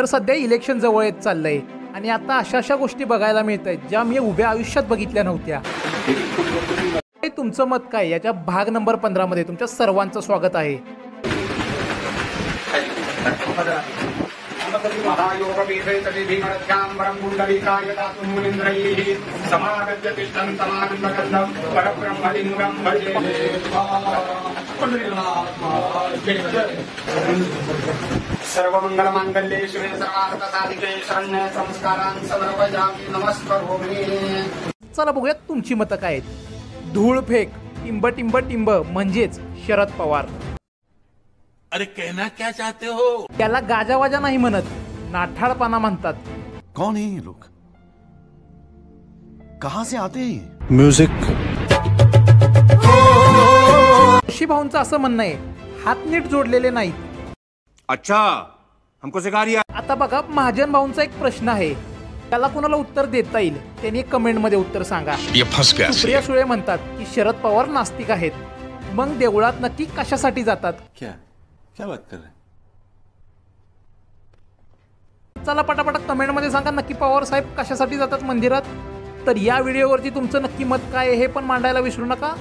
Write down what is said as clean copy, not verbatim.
तर सध्या इलेक्शन जवळ येत चाललंय आणि आता अशा गोष्टी बघायला मिळत आहेत ज्या मी उभ्या आयुष्यात बघितल्या नव्हत्या. तुमचं मत काय याच्या भाग नंबर 15 मध्ये तुमच्या सर्वांचं स्वागत आहे. सर्वमंगल मांगल्ये शिवे सर्वार्थ साधिके शरण्ये संस्कारान् समर्पयामि नमस्करोमि. चला बघूया तुमची मतं काय आहेत. धूळ फेक टिंब टिंब टिंब म्हणजेच शरद पवार. अरे कहना क्या चाहते हो? त्याला गाजावाजा नाही म्हणत, नाठाळपणा म्हणतात. कौन है ये लोग? कहां से आते हैं? म्युझिक. जोशी भाऊंचं असं म्हणणं आहे, हात नीट जोडलेले नाहीत. अच्छा, हमको सिखा रिया. आता बघा महाजन भाऊंचा एक प्रश्न आहे, त्याला कोणाला उत्तर देता येईल त्यांनी कमेंट मध्ये उत्तर सांगा. सुप्रिया सुळे म्हणतात की शरद पवार नास्तिक आहेत. मग देवळात नक्की कशासाठी जातात? क्या बात कर रहे हैं? चला पटापट कमेंट मध्ये सांगा नक्की पवार साहेब कशासाठी जातात मंदिरात. तर या व्हिडिओवरती तुमचं नक्की मत काय आहे हे पण मांडायला विसरू नका.